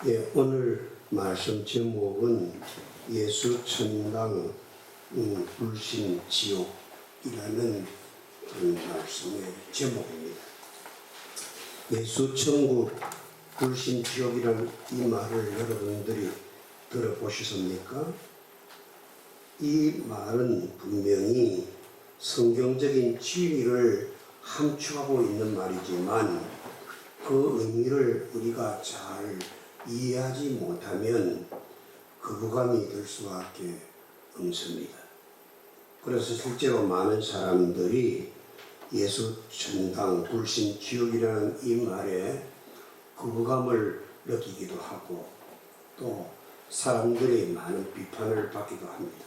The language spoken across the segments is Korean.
예, 오늘 말씀 제목은 예수 천당 불신 지옥이라는 그런 말씀의 제목입니다. 예수 천국 불신 지옥이라는 이 말을 여러분들이 들어보셨습니까? 이 말은 분명히 성경적인 진리를 함축하고 있는 말이지만 그 의미를 우리가 잘 이해하지 못하면 거부감이 들 수밖에 없습니다. 그래서 실제로 많은 사람들이 예수 천당 불신 지옥이라는 이 말에 거부감을 느끼기도 하고 또 사람들이 많은 비판을 받기도 합니다.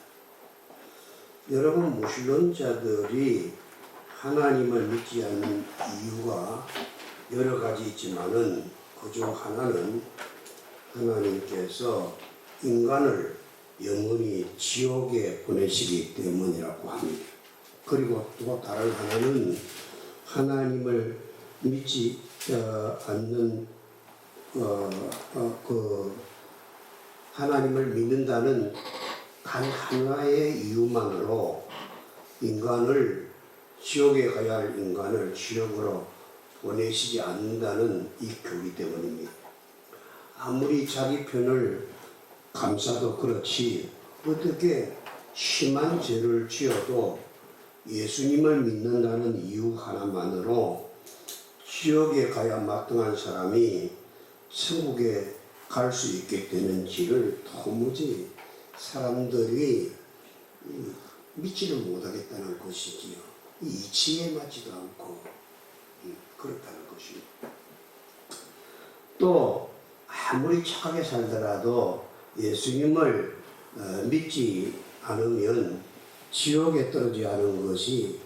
여러분, 무신론자들이 하나님을 믿지 않는 이유가 여러 가지 있지만은 그중 하나는 하나님께서 인간을 영원히 지옥에 보내시기 때문이라고 합니다. 그리고 또 다른 하나는 하나님을 믿지 않는 하나님을 믿는다는 단 하나의 이유만으로 인간을 지옥에 가야 할 인간을 지옥으로 보내시지 않는다는 이 교리 때문입니다. 아무리 자기 편을 감싸도 그렇지 어떻게 심한 죄를 지어도 예수님을 믿는다는 이유 하나만으로 지옥에 가야 마땅한 사람이 천국에 갈 수 있게 되는지를 도무지 사람들이 믿지를 못하겠다는 것이지요. 이치에 맞지도 않고 그렇다는 것입니다. 또 아무리 착하게 살더라도 예수님을 믿지 않으면 지옥에 떨어지지 않은 것이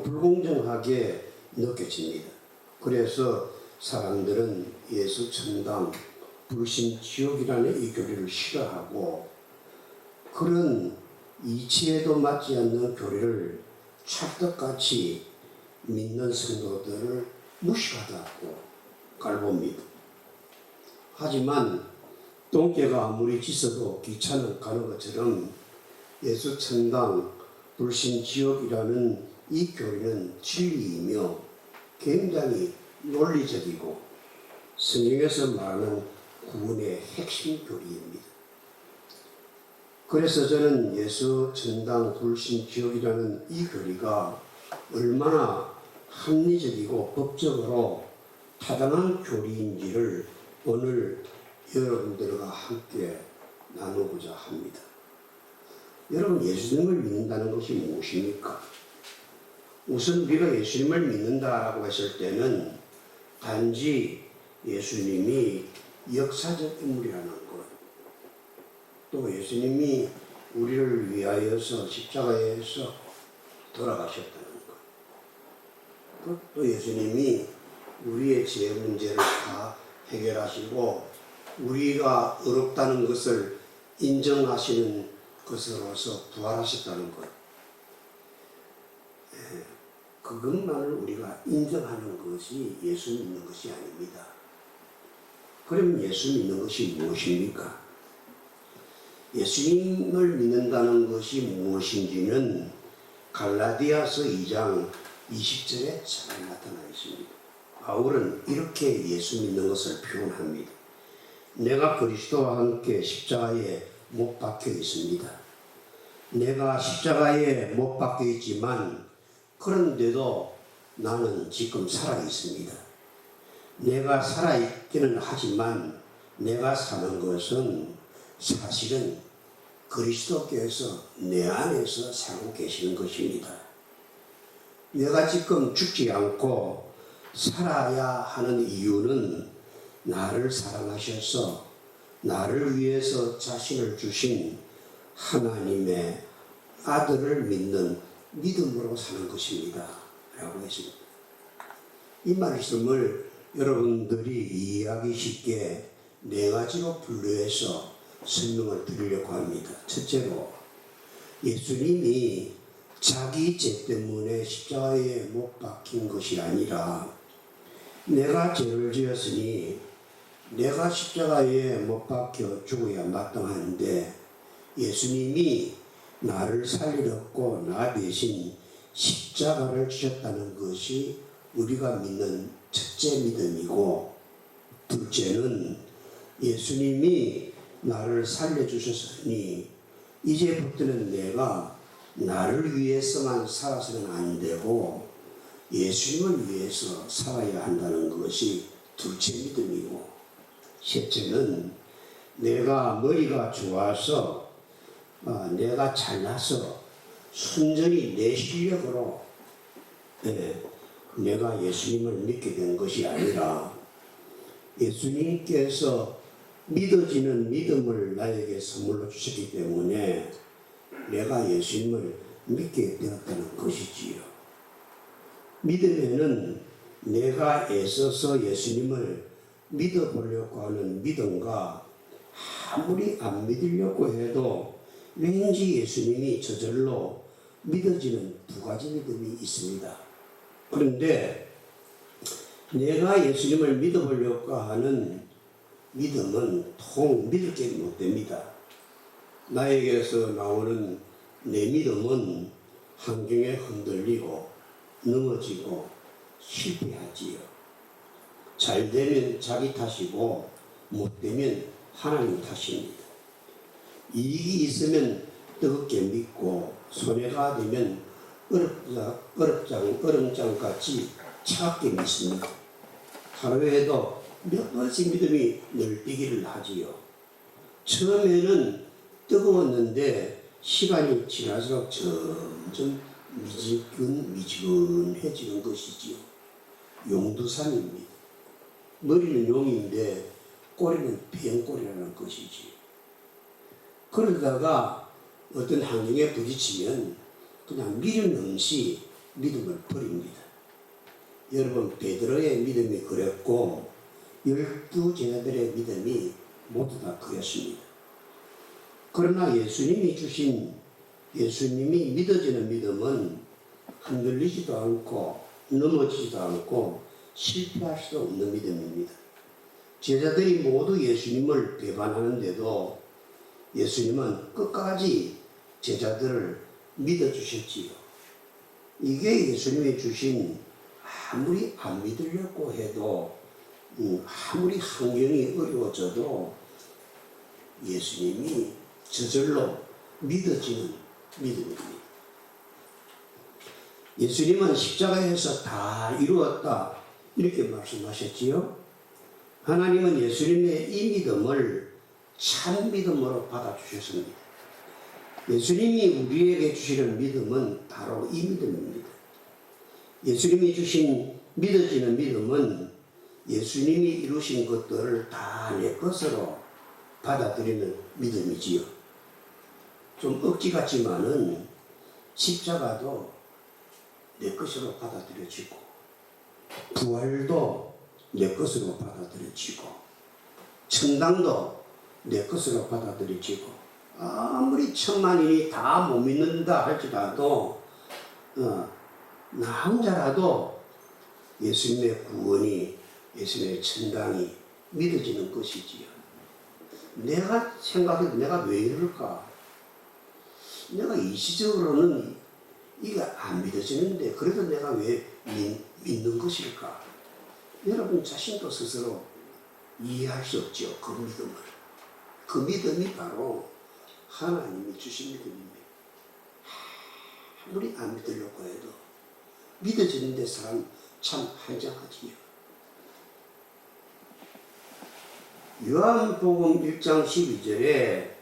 불공정하게 느껴집니다. 그래서 사람들은 예수 천당 불신 지옥이라는 이 교리를 싫어하고 그런 이치에도 맞지 않는 교리를 찰떡같이 믿는 성도들을 무시하다고 갈봅니다. 하지만 똥개가 아무리 짖어도 귀찮아 가는 것처럼 예수 천당 불신 지옥이라는 이 교리는 진리이며 굉장히 논리적이고 성경에서 말하는 구원의 핵심 교리입니다. 그래서 저는 예수 천당 불신 지옥이라는 이 교리가 얼마나 합리적이고 법적으로 타당한 교리인지를 오늘 여러분들과 함께 나누고자 합니다. 여러분, 예수님을 믿는다는 것이 무엇입니까? 우선 우리가 예수님을 믿는다라고 했을 때는 단지 예수님이 역사적 인물이라는 것, 또 예수님이 우리를 위하여서 십자가에서 돌아가셨다는 것, 또 예수님이 우리의 죄 문제를 다 해결하시고 우리가 어렵다는 것을 인정하시는 것으로서 부활하셨다는 것, 그것만을 우리가 인정하는 것이 예수 믿는 것이 아닙니다. 그럼 예수 믿는 것이 무엇입니까? 예수님을 믿는다는 것이 무엇인지는 갈라디아서 2장 20절에 잘 나타나 있습니다. 바울은 이렇게 예수 믿는 것을 표현합니다. 내가 그리스도와 함께 십자가에 못 박혀 있습니다. 내가 십자가에 못 박혀 있지만 그런데도 나는 지금 살아 있습니다. 내가 살아 있기는 하지만 내가 사는 것은 사실은 그리스도께서 내 안에서 살고 계시는 것입니다. 내가 지금 죽지 않고 살아야 하는 이유는 나를 사랑하셔서 나를 위해서 자신을 주신 하나님의 아들을 믿는 믿음으로 사는 것입니다. 라고 했습니다. 이 말씀을 여러분들이 이해하기 쉽게 네 가지로 분류해서 설명을 드리려고 합니다. 첫째로, 예수님이 자기 죄 때문에 십자가에 못 박힌 것이 아니라 내가 죄를 지었으니 내가 십자가에 못 박혀 죽어야 마땅한데 예수님이 나를 살리셨고 나 대신 십자가를 지셨다는 것이 우리가 믿는 첫째 믿음이고, 둘째는 예수님이 나를 살려주셨으니 이제부터는 내가 나를 위해서만 살아서는 안 되고 예수님을 위해서 살아야 한다는 것이 둘째 믿음이고, 셋째는 내가 머리가 좋아서 내가 잘나서 순전히 내 실력으로 내가 예수님을 믿게 된 것이 아니라 예수님께서 믿어지는 믿음을 나에게 선물로 주셨기 때문에 내가 예수님을 믿게 되었다는 것이지요. 믿음에는 내가 애써서 예수님을 믿어보려고 하는 믿음과 아무리 안 믿으려고 해도 왠지 예수님이 저절로 믿어지는 두 가지 믿음이 있습니다. 그런데 내가 예수님을 믿어보려고 하는 믿음은 통 믿을 게 못 됩니다. 나에게서 나오는 내 믿음은 환경에 흔들리고 넘어지고 실패하지요. 잘 되면 자기 탓이고 못 되면 하나님 탓입니다. 이익이 있으면 뜨겁게 믿고 손해가 되면 얼음장같이 차갑게 믿습니다. 하루에도 몇 번씩 믿음이 늘뛰기를 하지요. 처음에는 뜨거웠는데 시간이 지날수록 점점 미지근해지는 것이지요. 용두산입니다. 머리는 용인데 꼬리는 비행꼬리라는 것이지요. 그러다가 어떤 환경에 부딪히면 그냥 미련없이 믿음을 버립니다. 여러분, 베드로의 믿음이 그랬고 12제자들의 믿음이 모두 다 그랬습니다. 그러나 예수님이 믿어지는 믿음은 흔들리지도 않고 넘어지지도 않고 실패할 수도 없는 믿음입니다. 제자들이 모두 예수님을 배반하는데도 예수님은 끝까지 제자들을 믿어주셨지요. 이게 예수님이 주신, 아무리 안 믿으려고 해도 아무리 환경이 어려워져도 예수님이 저절로 믿어지는 믿음입니다. 예수님은 십자가에서 다 이루었다 이렇게 말씀하셨지요. 하나님은 예수님의 이 믿음을 참 믿음으로 받아주셨습니다. 예수님이 우리에게 주시는 믿음은 바로 이 믿음입니다. 예수님이 주신 믿어지는 믿음은 예수님이 이루신 것들을 다 내 것으로 받아들이는 믿음이지요. 좀 억지 같지만은 십자가도 내 것으로 받아들여지고 부활도 내 것으로 받아들여지고 천당도 내 것으로 받아들여지고 아무리 천만인이 다 못 믿는다 할지라도 나 혼자라도 예수님의 구원이, 예수님의 천당이 믿어지는 것이지요. 내가 생각해도 내가 왜 이럴까? 내가 일시적으로는 이게 안 믿어지는데 그래도 내가 왜 믿는 것일까? 여러분 자신도 스스로 이해할 수 없죠. 그 믿음을. 그 믿음이 바로 하나님이 주신 믿음입니다. 아무리 안 믿으려고 해도 믿어지는데 사람 참 한장하지요. 요한복음 1장 12절에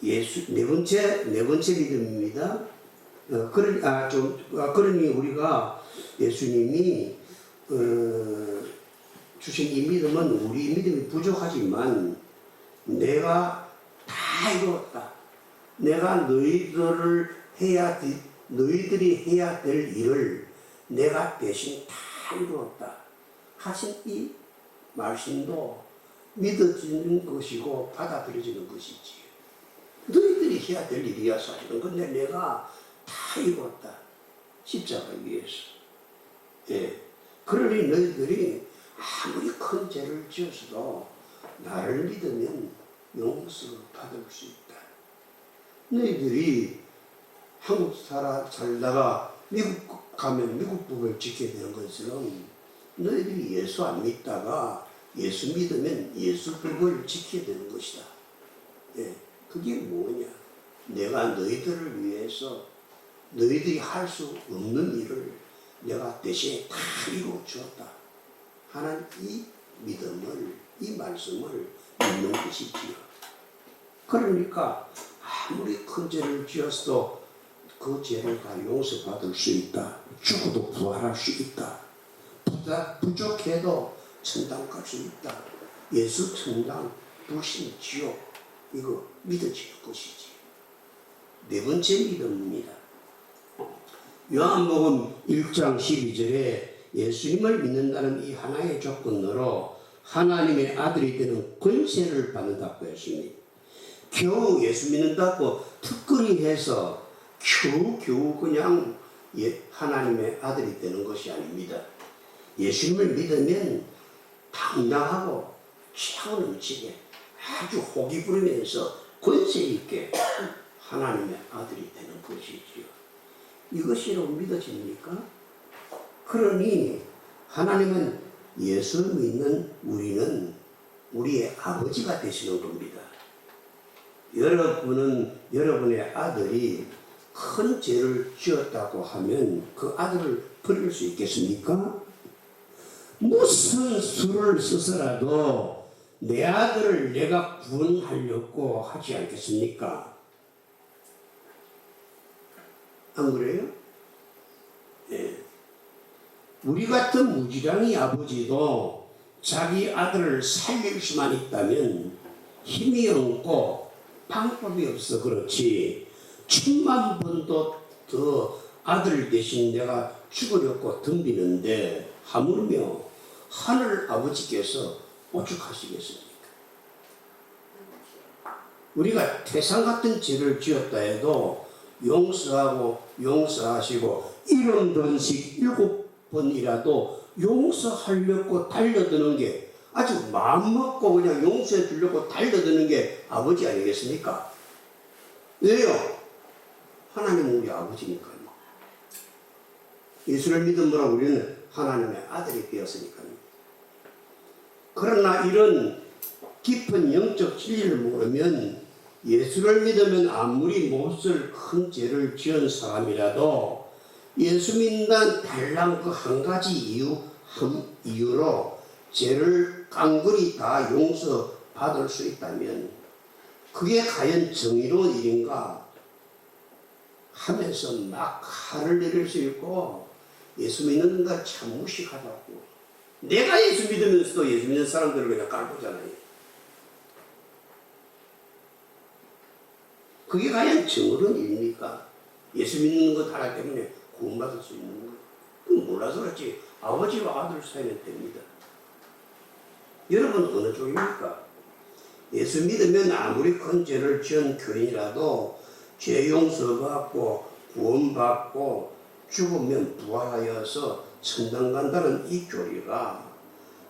네 번째 믿음입니다. 그러니 우리가 예수님이 주신 이 믿음은 우리 믿음이 부족하지만 내가 다 이루었다. 내가 너희들이 해야 될 일을 내가 대신 다 이루었다 하신 이 말씀도 믿어지는 것이고 받아들여지는 것이지. 너희들이 해야 될 일이야 사실은. 근데 내가 다 이루었다. 십자가 위에서. 예. 그러니 너희들이 아무리 큰 죄를 지었어도 나를 믿으면 용서받을 수 있다. 너희들이 한국 살다가 미국 가면 미국 법을 지켜야 되는 것처럼 너희들이 예수 안 믿다가 예수 믿으면 예수 법을 지켜야 되는 것이다. 예, 그게 뭐냐? 내가 너희들을 위해서 너희들이 할 수 없는 일을 내가 대신에 다 이루어 주었다 하는 이 믿음을, 이 말씀을 믿는 것이지요. 그러니까 아무리 큰 죄를 지었어도 그 죄를 다 용서받을 수 있다. 죽어도 부활할 수 있다. 부족해도 천당 갈 수 있다. 예수 천당, 부신 지옥, 이거 믿어질 것이지. 네 번째 믿음입니다. 요한복음 1장 12절에 예수님을 믿는다는 이 하나의 조건으로 하나님의 아들이 되는 권세를 받는다고 했습니다. 겨우 예수 믿는다고 특권이 해서 겨우 그냥 하나님의 아들이 되는 것이 아닙니다. 예수님을 믿으면 당당하고 차고 넘치게 아주 호기 부리면서 권세 있게 하나님의 아들이 되는 것이지요. 이것이라고 믿어집니까? 그러니 하나님은 예수 믿는 우리는 우리의 아버지가 되시는 겁니다. 여러분은 여러분의 아들이 큰 죄를 지었다고 하면 그 아들을 버릴 수 있겠습니까? 무슨 수를 써서라도 내 아들을 내가 구원하려고 하지 않겠습니까? 안 그래요? 예. 우리 같은 무지랑이 아버지도 자기 아들을 살릴 수만 있다면 힘이 없고 방법이 없어 그렇지 1000만 번도 더 아들 대신 내가 죽으려고 덤비는데 하물며 하늘 아버지께서 오죽하시겠습니까? 우리가 태산 같은 죄를 지었다 해도 용서하고 용서하시고 70번씩 7번이라도 용서하려고 달려드는 게 아주 마음먹고 그냥 용서해 주려고 달려드는 게 아버지 아니겠습니까? 왜요? 하나님은 우리 아버지니까요. 예수를 믿음으로 우리는 하나님의 아들이 되었으니까요. 그러나 이런 깊은 영적 진리를 모르면 예수를 믿으면 아무리 몹쓸 큰 죄를 지은 사람이라도 예수 믿는다는 달랑 그 한 가지 이유로 죄를 깡그리 다 용서받을 수 있다면 그게 과연 정의로운 일인가 하면서 막 화를 내릴 수 있고 예수 믿는 걸 참 무식하다고. 내가 예수 믿으면서도 예수 믿는 사람들을 그냥 깔보잖아요. 그게 과연 정의로운 일입니까? 예수 믿는 것 하나 때문에 구원받을 수 있는 거. 그건 몰라서 그렇지 아버지와 아들 사이는 됩니다. 여러분 어느 쪽입니까? 예수 믿으면 아무리 큰 죄를 지은 교인이라도 죄 용서받고 구원받고 죽으면 부활하여서 천당 간다는 이 교리가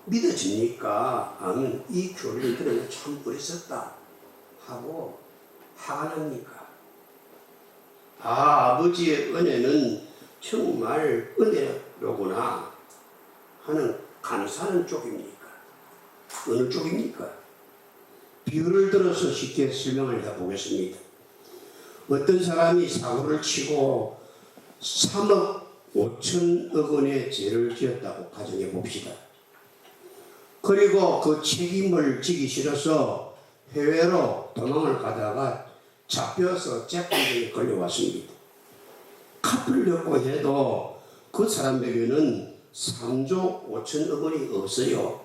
믿어집니까? 아니면 이 교리를 들으면 참 어리석다 하고 화가 납니까? 아버지의 은혜는 정말 은혜로구나 하는 감사하는 쪽입니까? 어느 쪽입니까? 비유를 들어서 쉽게 설명을 해보겠습니다. 어떤 사람이 사고를 치고 3억 5천억 원의 죄를 지었다고 가정해 봅시다. 그리고 그 책임을 지기 싫어서 해외로 도망을 가다가 잡혀서 재판정에 걸려왔습니다. 갚으려고 해도 그 사람에게는 3조 5천억 원이 없어요.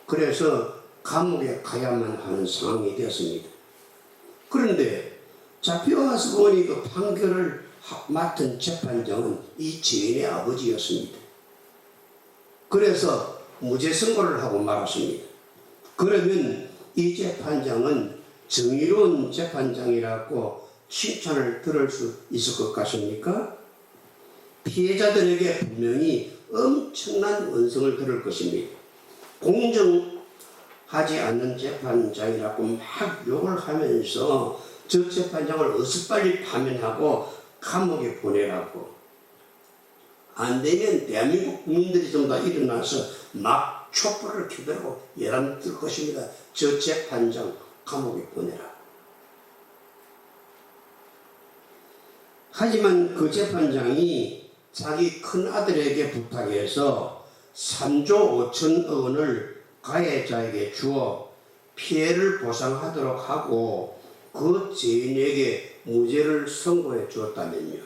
그래서 감옥에 가야만 하는 상황이 되었습니다. 그런데 잡혀와서 보니 그 판결을 맡은 재판장은 이 죄인의 아버지였습니다. 그래서 무죄 선고를 하고 말았습니다. 그러면 이 재판장은 정의로운 재판장이라고 칭찬을 들을 수 있을 것 같습니까? 피해자들에게 분명히 엄청난 원성을 들을 것입니다. 공정하게 하지 않는 재판장이라고 막 욕을 하면서 저 재판장을 어서 빨리 파면하고 감옥에 보내라고. 안 되면 대한민국 국민들이 전부 다 일어나서 막 촛불을 켜들고 예람 들 것입니다. 저 재판장 감옥에 보내라. 하지만 그 재판장이 자기 큰아들에게 부탁해서 3조 5천억 원을 가해자에게 주어 피해를 보상하도록 하고 그 죄인에게 무죄를 선고해 주었다면요.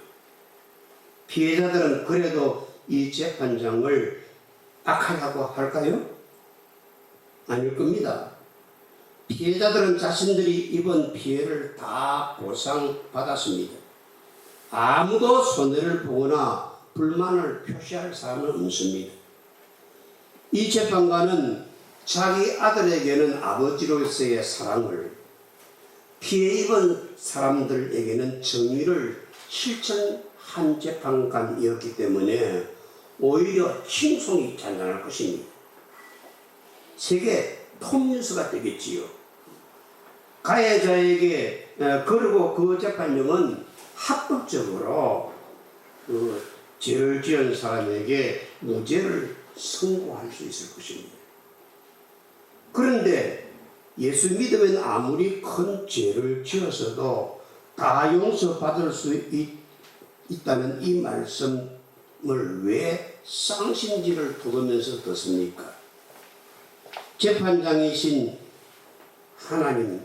피해자들은 그래도 이 재판장을 악하다고 할까요? 아닐 겁니다. 피해자들은 자신들이 입은 피해를 다 보상받았습니다. 아무도 손해를 보거나 불만을 표시할 사람은 없습니다. 이 재판관은 자기 아들에게는 아버지로서의 사랑을, 피해 입은 사람들에게는 정의를 실천한 재판관이었기 때문에 오히려 칭송이 잔잔할 것입니다. 세계 톱뉴스가 되겠지요. 가해자에게 그리고 그 재판정은 합법적으로 그 죄를 지은 사람에게 무죄를 선고할 수 있을 것입니다. 그런데 예수 믿으면 아무리 큰 죄를 지었어도 다 용서받을 수 있다는 이 말씀을 왜 쌍심지를 두으면서 듣습니까? 재판장이신 하나님,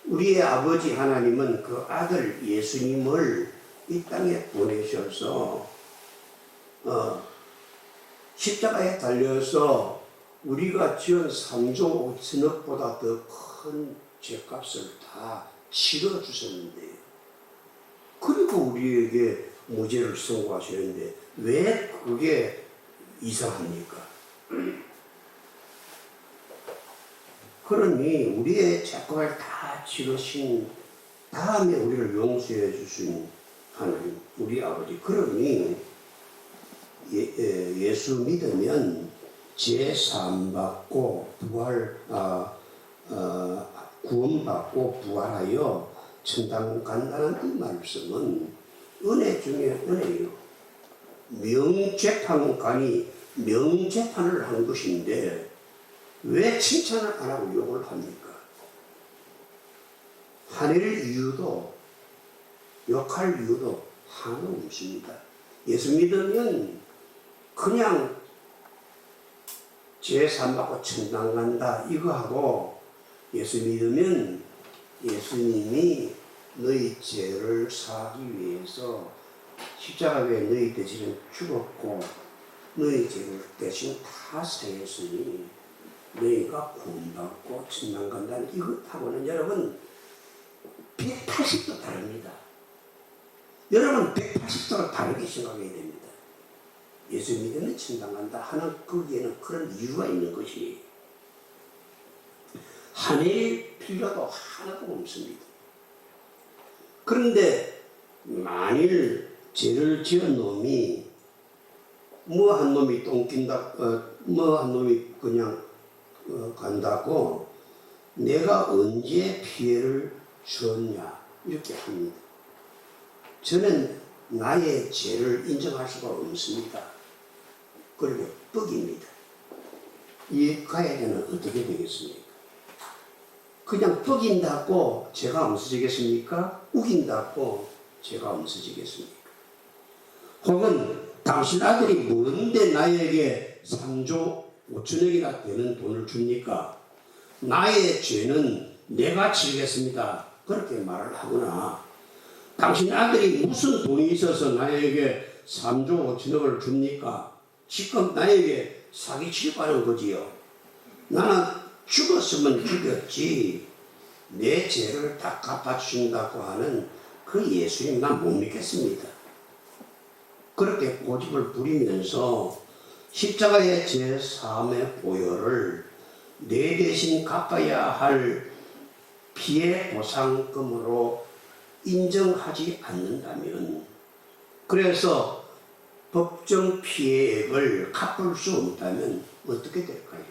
우리의 아버지 하나님은 그 아들 예수님을 이 땅에 보내셔서 십자가에 달려서 우리가 지은 3조 5천억보다 더 큰 죄값을 다 치러주셨는데요. 그리고 우리에게 무죄를 선고하시는데 왜 그게 이상합니까? 그러니 우리의 죄값을 다 치르신 다음에 우리를 용서해 주신 하나님, 우리 아버지. 그러니 예수 믿으면 죄 사함받고 구원받고 부활하여 천당 간다는 이 말씀은 은혜 중에 은혜요. 명재판관이 명재판을 한 것인데 왜 칭찬을 안 하고 욕을 합니까? 화낼 이유도 욕할 이유도 하나도 없습니다. 예수 믿으면 그냥 죄 사함받고 천당 간다 이거하고, 예수 믿으면 예수님이 너희 죄를 사하기 위해서 십자가 위에 너희 대신에 죽었고 너희 죄를 대신 다 사했으니 너희가 구원받고 천당 간다는 이것하고는 여러분 180도 다릅니다. 여러분 180도로 다르게 생각해야 됩니다. 예수 믿으면 천당 간다 하는 거기에는 그런 이유가 있는 것이 화낼 필요도 하나도 없습니다. 그런데 만일 죄를 지은 놈이 뭐 한 놈이 똥낀다, 뭐 한 놈이 그냥 간다고 내가 언제 피해를 줬냐 이렇게 합니다. 저는 나의 죄를 인정할 수가 없습니다. 그리고 뻑입니다. 이 가해자는 어떻게 되겠습니까? 그냥 뻑인다고 죄가 없어지겠습니까? 우긴다고 죄가 없어지겠습니까? 혹은 당신 아들이 뭔데 나에게 3조 5천억이나 되는 돈을 줍니까? 나의 죄는 내가 치르겠습니다. 그렇게 말을 하거나, 당신 아들이 무슨 돈이 있어서 나에게 3조 5천억을 줍니까? 지금 나에게 사기치려고 하는 거지요. 나는 죽었으면 죽였지 내 죄를 다 갚아주신다고 하는 그 예수님 난 못 믿겠습니다. 그렇게 고집을 부리면서 십자가의 죄 사함의 보혈을 내 대신 갚아야 할 피해 보상금으로 인정하지 않는다면, 그래서 법정 피해액을 갚을 수 없다면 어떻게 될까요?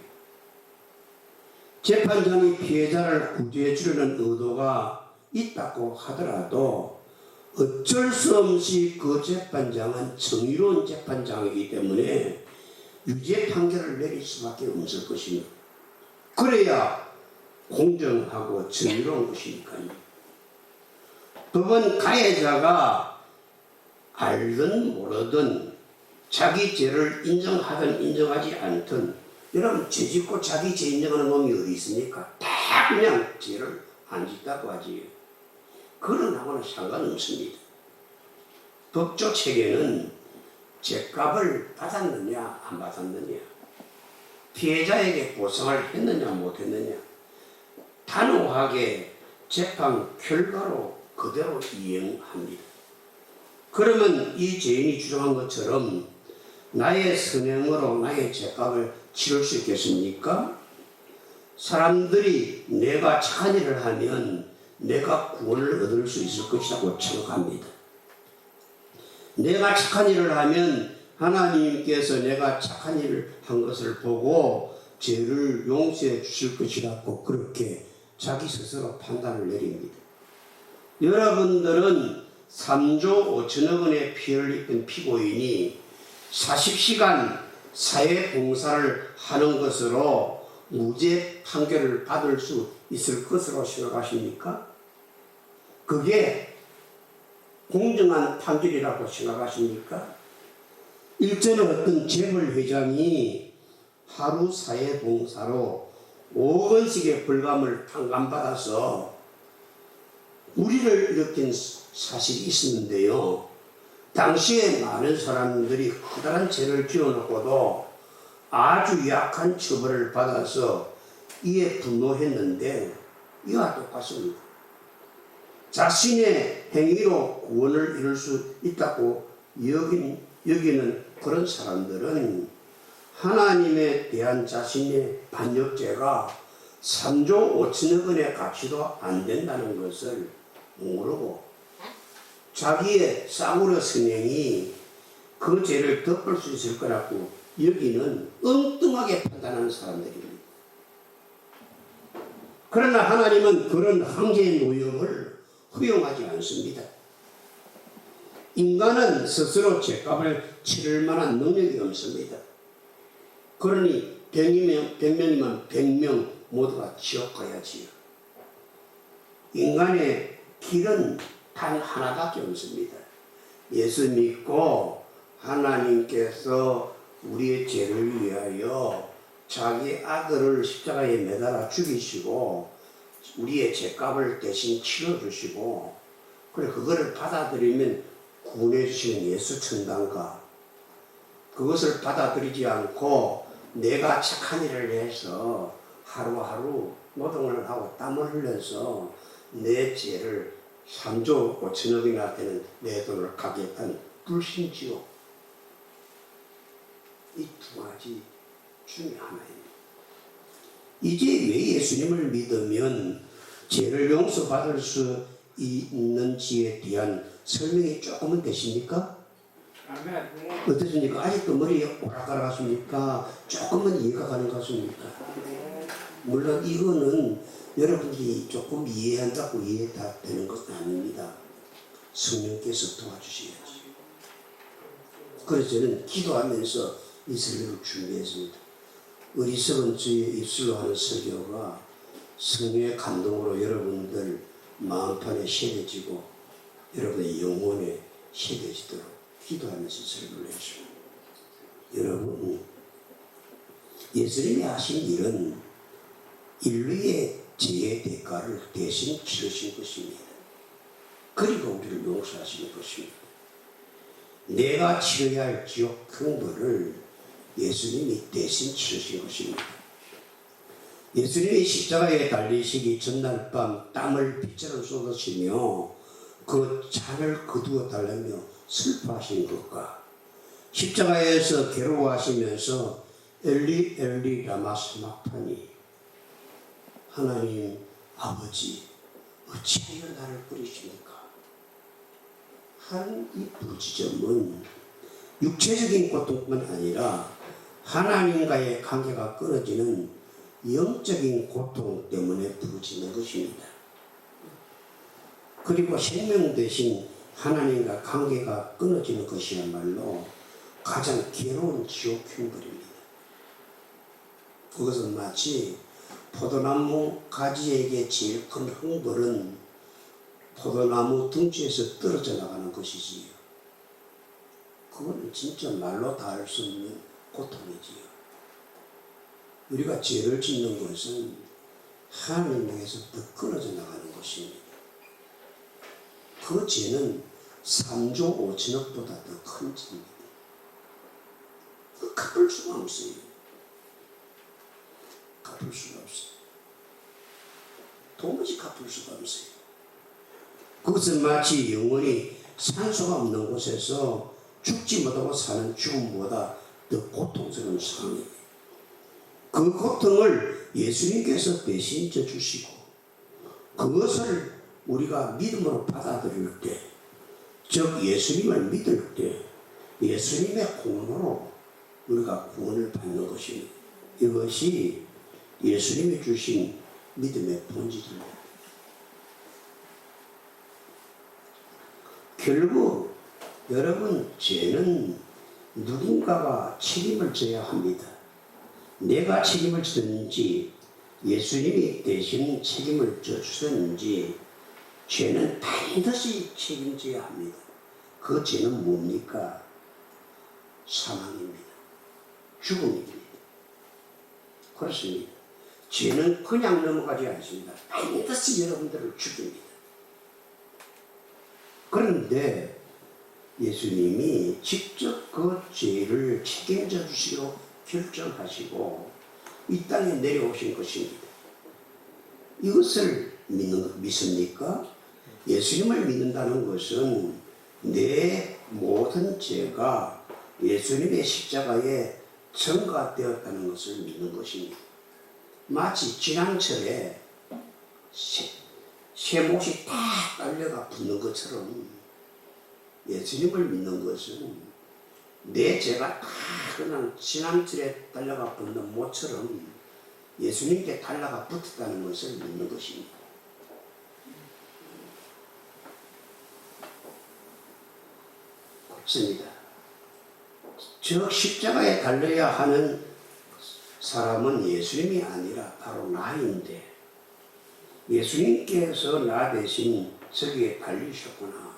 재판장이 피해자를 구제해 주려는 의도가 있다고 하더라도 어쩔 수 없이 그 재판장은 정의로운 재판장이기 때문에 유죄 판결을 내릴 수밖에 없을 것입니다. 그래야 공정하고 정의로운 것이니까요. 법은 가해자가 알든 모르든 자기 죄를 인정하든 인정하지 않든, 여러분 죄 짓고 자기 죄 인정하는 놈이 어디 있습니까? 다 그냥 죄를 안 짓다고 하지. 그런 하고는 상관없습니다. 법조 체계는 죄값을 받았느냐 안 받았느냐, 피해자에게 보상을 했느냐 못 했느냐, 단호하게 재판 결과로 그대로 이행합니다. 그러면 이 죄인이 주장한 것처럼 나의 선행으로 나의 죄값을 치를 수 있겠습니까? 사람들이 내가 착한 일을 하면 내가 구원을 얻을 수 있을 것이라고 생각합니다. 내가 착한 일을 하면 하나님께서 내가 착한 일을 한 것을 보고 죄를 용서해 주실 것이라고 그렇게 자기 스스로 판단을 내립니다. 여러분들은 3조 5천억 원의 피해를 입은 피고인이 40시간 사회봉사를 하는 것으로 무죄 판결을 받을 수 있을 것으로 생각하십니까? 그게 공정한 판결이라고 생각하십니까? 일전에 어떤 재벌회장이 하루 사회봉사로 5억 원씩의 벌금을 탕감받아서 무리를 일으킨 사실이 있었는데요. 당시에 많은 사람들이 커다란 죄를 지어놓고도 아주 약한 처벌을 받아서 이에 분노했는데 이와 똑같습니다. 자신의 행위로 구원을 이룰 수 있다고 여기는 그런 사람들은 하나님에 대한 자신의 반역죄가 3조 5천억 원의 가치도 안 된다는 것을 모르고 자기의 싸구려 선행이 그 죄를 덮을 수 있을 거라고 여기는 엉뚱하게 판단하는 사람들입니다. 그러나 하나님은 그런 황제의 노역을 허용하지 않습니다. 인간은 스스로 죄값을 치를 만한 능력이 없습니다. 그러니 100명이면 100명 모두가 지옥 가야지요. 인간의 길은 단 하나밖에 없습니다. 예수 믿고 하나님께서 우리의 죄를 위하여 자기 아들을 십자가에 매달아 죽이시고 우리의 죄값을 대신 치러주시고, 그래 그거를 받아들이면 구원해 주시는 예수 천당가, 그것을 받아들이지 않고 내가 착한 일을 해서 하루하루 노동을 하고 땀을 흘려서 내 죄를 3조 5천억이나 되는 내 돈을 갚겠다는 불신지옥, 이 두 가지 중에 하나입니다. 이제 왜 예수님을 믿으면 죄를 용서받을 수 있는지에 대한 설명이 조금은 되십니까? 어떠십니까? 아직도 머리에 오락가락하십니까? 조금은 이해가 가는 것 같습니까? 물론 이거는 여러분들이 조금 이해한다고 이해 다 되는 것은 아닙니다. 성령께서 도와주셔야지. 그래서 저는 기도하면서 이 설교를 준비했습니다. 어리석은 주의 입술로 하는 설교가 성령의 감동으로 여러분들 마음판에 새겨지고 여러분의 영혼에 새겨지도록 기도하면서 설교를 했습니다. 여러분, 예수님이 하신 일은 인류의 죄의 대가를 대신 치르신 것입니다. 그리고 우리를 용서하시는 것입니다. 내가 치러야 할 지옥 형벌을 예수님이 대신 치르신 것입니다. 예수님이 십자가에 달리시기 전날 밤 땀을 빗자루 쏟으시며 그 잔을 거두어 달라며 슬퍼하신 것과 십자가에서 괴로워하시면서 엘리 엘리 라마 사막타니, 하나님 아버지 어찌하여 나를 버리십니까? 하는 이 부지점은 육체적인 고통뿐만 아니라 하나님과의 관계가 끊어지는 영적인 고통 때문에 부르짖는 것입니다. 그리고 생명 대신 하나님과 관계가 끊어지는 것이야말로 가장 괴로운 지옥 형벌입니다. 그것은 마치 포도나무 가지에게 제일 큰 형벌은 포도나무 둥지에서 떨어져 나가는 것이지요. 그건 진짜 말로 다 할 수 없는 고통이지요. 우리가 죄를 짓는 것은 하나님에게서 끊어져 나가는 것입니다. 그 죄는 3조 5천억보다 더 큰 죄입니다. 그 갚을 수가 없어요. 갚을 수가 없어요. 도무지 갚을 수가 없어요. 그것은 마치 영원히 산소가 없는 곳에서 죽지 못하고 사는 죽음보다 더 고통스러운 상황입니다. 그 고통을 예수님께서 대신해 주시고 그것을 우리가 믿음으로 받아들일 때, 즉 예수님을 믿을 때 예수님의 공로로 우리가 구원을 받는 것입니다. 이것이 예수님이 주신 믿음의 본질입니다. 결국 여러분, 죄는 누군가가 책임을 져야 합니다. 내가 책임을 졌는지 예수님이 대신 책임을 져주셨는지 죄는 반드시 책임져야 합니다. 그 죄는 뭡니까? 사망입니다. 죽음입니다. 그렇습니다. 죄는 그냥 넘어가지 않습니다. 반드시 여러분들을 죽입니다. 그런데 예수님이 직접 그 죄를 책임져 주시기로 결정하시고 이 땅에 내려오신 것입니다. 이것을 믿습니까? 예수님을 믿는다는 것은 내 모든 죄가 예수님의 십자가에 전가되었다는 것을 믿는 것입니다. 마치 지난철에 쇠못이 다 딸려가 붙는 것처럼 예수님을 믿는 것은 내 죄가 다 그냥 지난철에 달려가 붙는 못처럼 예수님께 달라가 붙었다는 것을 믿는 것입니다. 그렇습니다. 저 십자가에 달려야 하는 사람은 예수님이 아니라 바로 나인데 예수님께서 나 대신 저기에 달리셨구나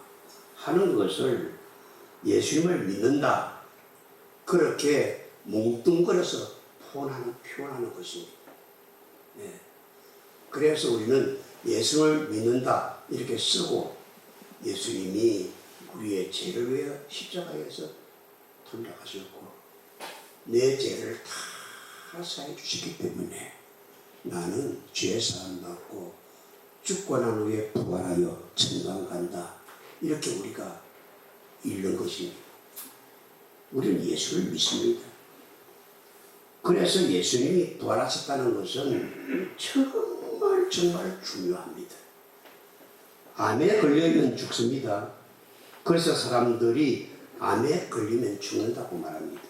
하는 것을 예수님을 믿는다. 그렇게 뭉뚱그려서 표현하는 것입니다. 네. 그래서 우리는 예수를 믿는다 이렇게 쓰고 예수님이 우리의 죄를 위해 십자가에서 돌아가셨고 내 죄를 다 사해 주시기 때문에 나는 죄 사함 받고 죽고 난 후에 부활하여 천당 간다. 이렇게 우리가 읽는 것입니다. 우리는 예수를 믿습니다. 그래서 예수님이 부활하셨다는 것은 정말 중요합니다. 암에 걸리면 죽습니다. 그래서 사람들이 암에 걸리면 죽는다고 말합니다.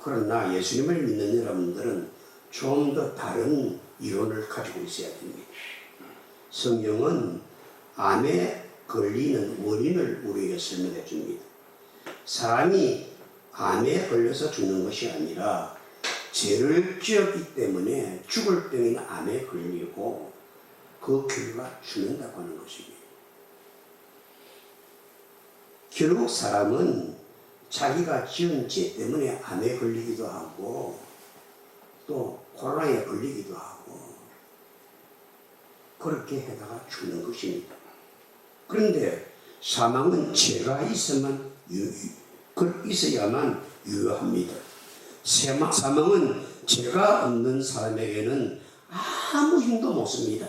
그러나 예수님을 믿는 여러분들은 좀 더 다른 이론을 가지고 있어야 됩니다. 성경은 암에 걸리는 원인을 우리에게 설명해 줍니다. 사람이 암에 걸려서 죽는 것이 아니라 죄를 지었기 때문에 죽을 병인 암에 걸리고 그 결과 죽는다고 하는 것입니다. 결국 사람은 자기가 지은 죄 때문에 암에 걸리기도 하고 또 코로나에 걸리기도 하고 그렇게 해다가 죽는 것입니다. 그런데 사망은 죄가 있어야만 유효합니다. 사망은 죄가 없는 사람에게는 아무 힘도 못 씁니다.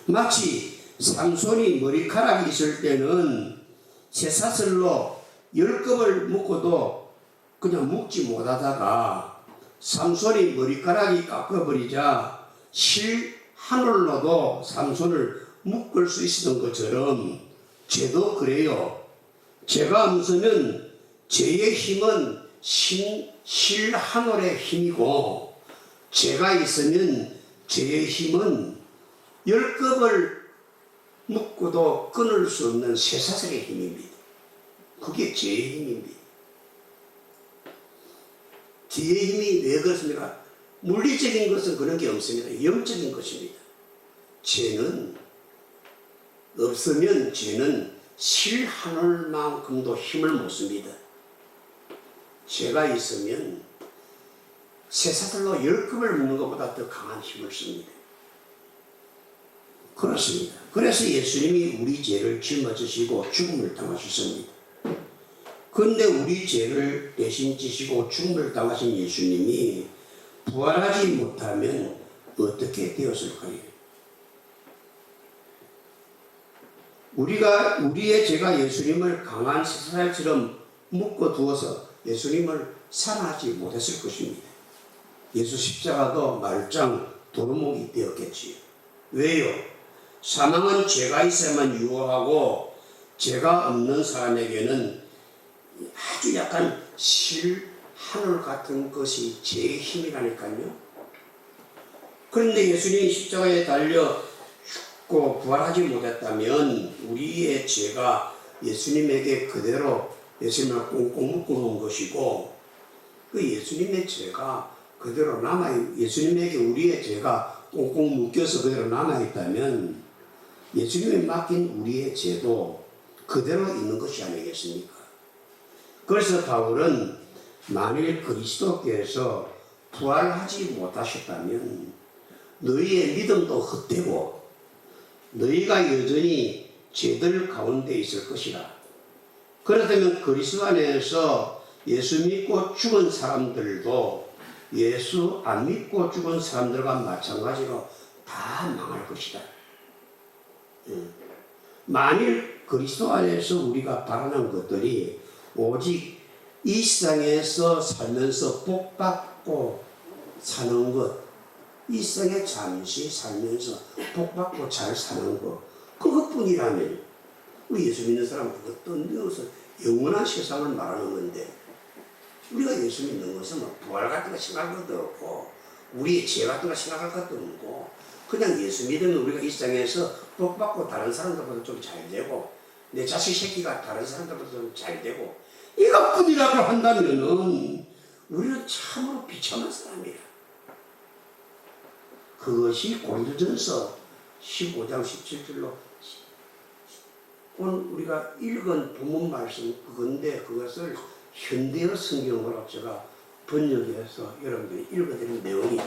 마치 삼손이 머리카락이 있을 때는 쇠사슬로 10컵을 묶어도 그냥 묶지 못하다가 삼손이 머리카락이 깎아버리자 실 한 올로도 삼손을 묶을 수 있었던 것처럼 죄도 그래요. 죄가 없으면 죄의 힘은 실 한 올의 힘이고 죄가 있으면 죄의 힘은 열컵을 묶고도 끊을 수 없는 쇠사슬의 힘입니다. 그게 죄의 힘입니다. 죄의 힘이 왜 그렇습니까? 물리적인 것은 그런 게 없습니다. 영적인 것입니다. 죄는 없으면 죄는 실 한 올만큼도 힘을 못 씁니다. 죄가 있으면 쇠사슬로 10컵을 묶는 것보다 더 강한 힘을 씁니다. 그렇습니다. 그래서 예수님이 우리 죄를 짊어지시고 죽음을 당하셨습니다. 그런데 우리 죄를 대신 지시고 죽음을 당하신 예수님이 부활하지 못하면 어떻게 되었을까요? 우리의 죄가 예수님을 강한 쇠사슬처럼 묶어두어서 예수님을 살아나지 못했을 것입니다. 예수 십자가도 말짱 도루묵이 되었겠지요. 왜요? 사망은 죄가 있어야만 유효하고 죄가 없는 사람에게는 아주 약간 실 하늘 같은 것이 죄의 힘이라니까요. 그런데 예수님이 십자가에 달려 죽고 부활하지 못했다면 우리의 죄가 예수님에게 그대로 예수님을 꽁꽁 묶어 놓은 것이고 그 예수님의 죄가 그대로 예수님에게 우리의 죄가 꽁꽁 묶여서 그대로 남아있다면 예수님이 맡긴 우리의 죄도 그대로 있는 것이 아니겠습니까? 그래서 바울은 만일 그리스도께서 부활하지 못하셨다면 너희의 믿음도 헛되고 너희가 여전히 죄들 가운데 있을 것이라. 그렇다면 그리스도 안에서 예수 믿고 죽은 사람들도 예수 안 믿고 죽은 사람들과 마찬가지로 다 망할 것이다. 만일 그리스도 안에서 우리가 바라는 것들이 오직 이 세상에서 살면서 복받고 사는 것, 이 세상에 잠시 살면서 복받고 잘 사는 것, 그것뿐이라면 우리 예수 믿는 사람은 그것 떠내어서 영원한 세상을 말하는 건데 우리가 예수 믿는 것은 뭐 부활 같은 거 생각할 것도 없고 우리의 죄 같은 거 생각할 것도 없고 그냥 예수 믿으면 우리가 이 세상에서 복받고 다른 사람들보다 좀 잘 되고 내 자식 새끼가 다른 사람들보다 좀 잘 되고 이것뿐이라고 한다면은 우리는 참으로 비참한 사람이야. 그것이 고린도전서 15장 17절로 오늘 우리가 읽은 본문 말씀 그건데 그것을 현대어 성경으로 제가 번역해서 여러분들이 읽어드린 내용이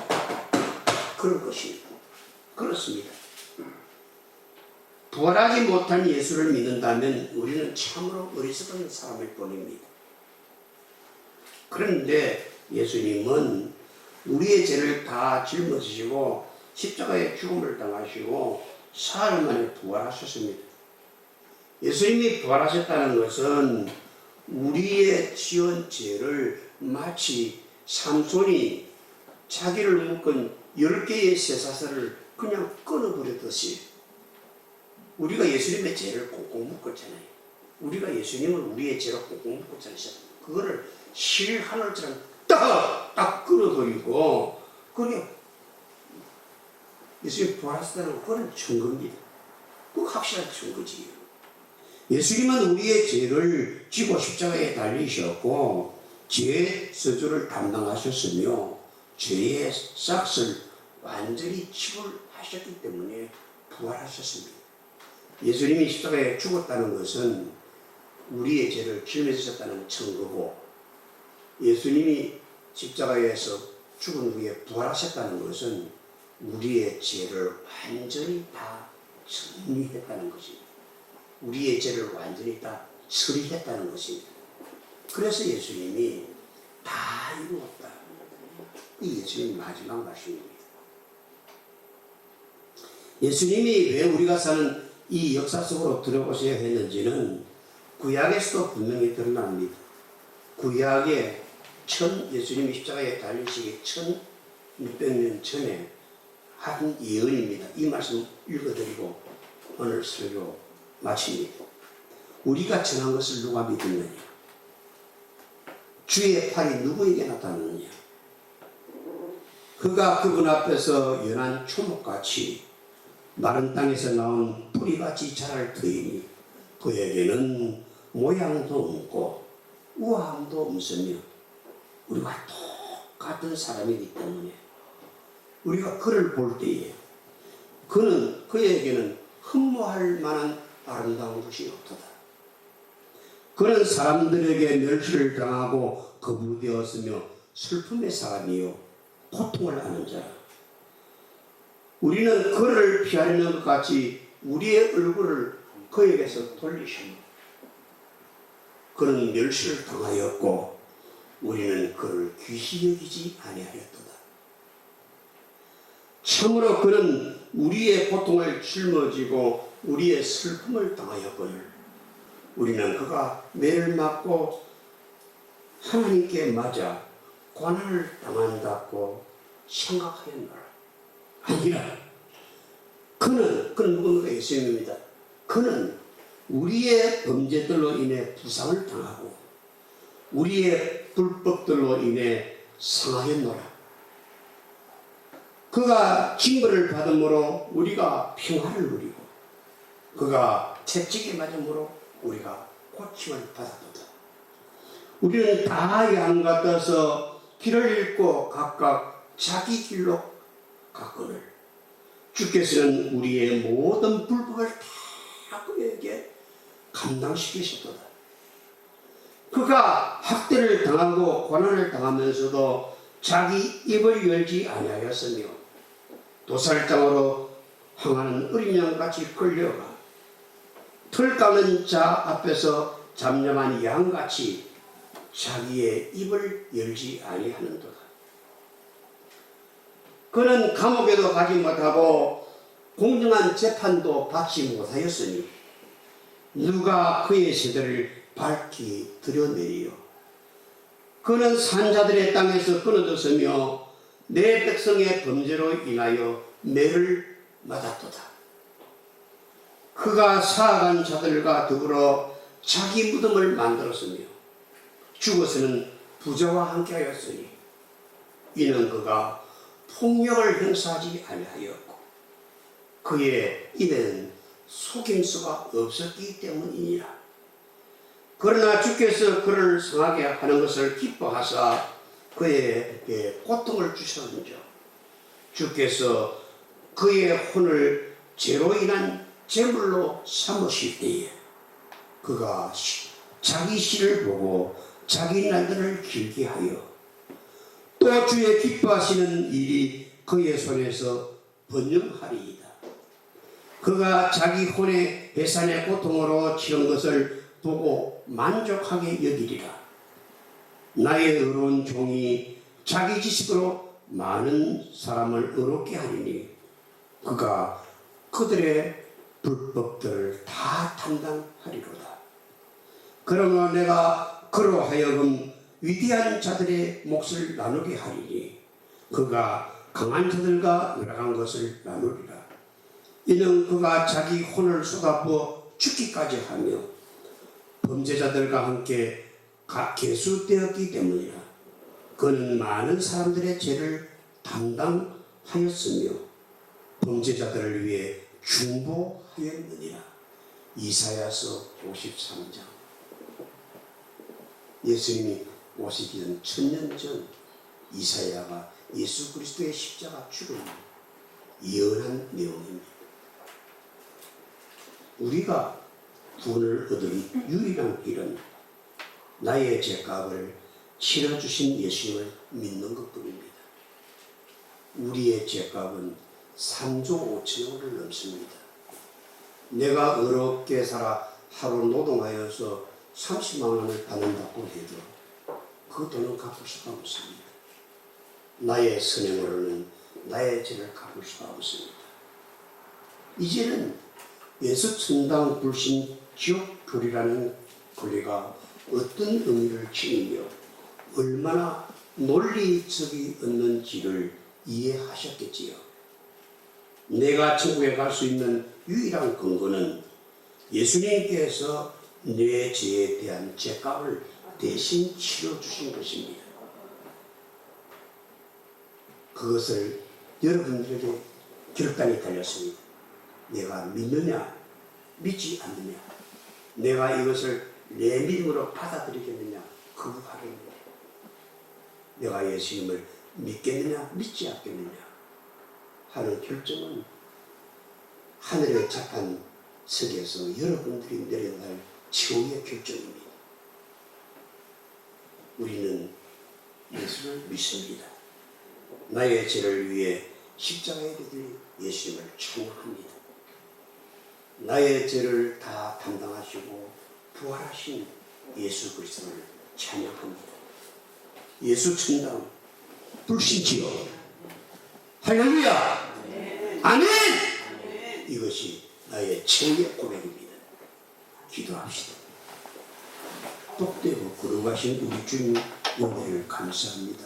그런 것입니다. 그렇습니다. 부활하지 못한 예수를 믿는다면 우리는 참으로 어리석은 사람일 뿐입니다. 그런데 예수님은 우리의 죄를 다 짊어지시고 십자가에 죽음을 당하시고 사흘 만에 부활하셨습니다. 예수님이 부활하셨다는 것은 우리의 지은 죄를 마치 삼손이 자기를 묶은 10개의 쇠사슬을 그냥 끊어버렸듯이 우리가 예수님의 죄를 꽁꽁 묶었잖아요. 우리가 예수님을 우리의 죄로 꽁꽁 묶었잖아요. 그거를 실 하늘처럼 딱 끊어버리고 그게 예수님 부활하셨다는 그건 증거입니다. 그 확실한 증거지요. 예수님은 우리의 죄를 지고 십자가에 달리셨고 죄의 저주를 담당하셨으며 죄의 싹을 완전히 치료하셨기 때문에 부활하셨습니다. 예수님이 십자가에 죽었다는 것은 우리의 죄를 짊어지셨다는 증거고 예수님이 십자가에서 죽은 후에 부활하셨다는 것은 우리의 죄를 완전히 다 정리했다는 것입니다. 우리의 죄를 완전히 다 처리했다는 것입니다. 그래서 예수님이 다 이루었다. 이 예수님 마지막 말씀입니다. 예수님이 왜 우리가 사는 이 역사 속으로 들어오셔야 했는지는 구약에서도 분명히 드러납니다. 구약에 예수님이 십자가에 달리시기 1600년 전에 한 예언입니다. 이 말씀 읽어드리고 오늘 설교 마칩니다. 우리가 전한 것을 누가 믿느냐? 주의 팔이 누구에게 나타났느냐? 그가 그분 앞에서 연한 초목같이 마른 땅에서 나온 뿌리같이 자랄 터이니 그에게는 모양도 없고 우아함도 없으며 우리가 똑같은 사람이기 때문에 우리가 그를 볼 때에 그에게는 흠모할 만한 아름다운 것이 없도다. 그는 사람들에게 멸시를 당하고 거부되었으며 슬픔의 사람이요 고통을 아는 자라. 우리는 그를 피하려는 것 같이 우리의 얼굴을 그에게서 돌리시며 그는 멸시를 당하였고 우리는 그를 귀히 여기지 아니하였도다. 참으로 그는 우리의 고통을 짊어지고 우리의 슬픔을 당하였거늘 우리는 그가 매를 맞고 하나님께 맞아 고난을 당한다고 생각하였노라. 아니라 그는 누군가 예수님입니다. 그는 우리의 범죄들로 인해 부상을 당하고 우리의 불법들로 인해 상하였노라. 그가 징벌을 받음으로 우리가 평화를 누리고 그가 채찍에 맞음으로 우리가 고침을 받았도다. 우리는 다 양 같아서 길을 잃고 각각 자기 길로 갔거늘 주께서는 우리의 모든 불법을 다 그에게 감당시키셨도다. 그가 학대를 당하고 고난을 당하면서도 자기 입을 열지 아니하였으며 도살장으로 항하는 어린 양같이 끌려가 털 까는 자 앞에서 잠잠한 양같이 자기의 입을 열지 아니하는도다. 그는 감옥에도 가지 못하고 공정한 재판도 받지 못하였으니 누가 그의 세대를 밝히 드러내리요. 그는 산자들의 땅에서 끊어졌으며 내 백성의 범죄로 인하여 매를 맞았도다. 그가 사악한 자들과 더불어 자기 무덤을 만들었으며 죽어서는 부자와 함께하였으니 이는 그가 폭력을 행사하지 아니하였고 그의 입에는 속임수가 없었기 때문이니라. 그러나 주께서 그를 상하게 하는 것을 기뻐하사 그에게 고통을 주셨는즉 주께서 그의 혼을 죄로 인한 제물로 삼으실 때에 그가 자기 씨를 보고 자기 날들을 길게 하여 또 주의 기뻐하시는 일이 그의 손에서 번영하리이다. 그가 자기 혼의 해산의 고통으로 치른 것을 보고 만족하게 여기리라. 나의 의로운 종이 자기 지식으로 많은 사람을 의롭게 하리니 그가 그들의 불법들을 다 담당하리로다. 그러므로 내가 그로 하여금 위대한 자들의 몫을 나누게 하리니 그가 강한 자들과 열악한 것을 나누리라. 이는 그가 자기 혼을 쏟아부어 죽기까지 하며 범죄자들과 함께 계수되었기 때문이라. 그는 많은 사람들의 죄를 담당하였으며 범죄자들을 위해 중보하였느니라. 이사야서 53장. 예수님이 오시기 전 1000년 전 이사야가 예수 그리스도의 십자가 죽음을 예언한 내용입니다. 우리가 구원을 얻은 유일한 길은 나의 죄값을 치러주신 예수님을 믿는 것뿐입니다. 우리의 죄값은 3조 5천억을 넘습니다. 내가 어렵게 살아 하루 노동하여서 30만 원을 받는다고 해도 그 돈은 갚을 수가 없습니다. 나의 선행으로는 나의 죄를 갚을 수가 없습니다. 이제는 예수 천당 불신 지옥 교리라는 교리가 어떤 의미를 지니며 얼마나 논리적이 없는지를 이해하셨겠지요. 내가 천국에 갈 수 있는 유일한 근거는 예수님께서 내 죄에 대한 죄값을 대신 치러주신 것입니다. 그 그것을 여러분들에게 결단이 달렸습니다. 내가 믿느냐, 믿지 않느냐, 내가 이것을 내 믿음으로 받아들이겠느냐, 거부하겠느냐, 내가 예수님을 믿겠느냐, 믿지 않겠느냐 하는 결정은 하늘의 재판석에서 여러분들이 내려야 할 최후의 결정입니다. 우리는 예수를 믿습니다. 나의 죄를 위해 십자가에 달린 예수님을 찬양합니다. 나의 죄를 다 담당하시고 부활하신 예수 그리스도를 찬양합니다. 예수 천당 불신지요. 할렐루야. 아멘. 이것이 나의 최후의 고백입니다. 기도합시다. 복되고 거룩하신 우리 주님 은혜를 감사합니다.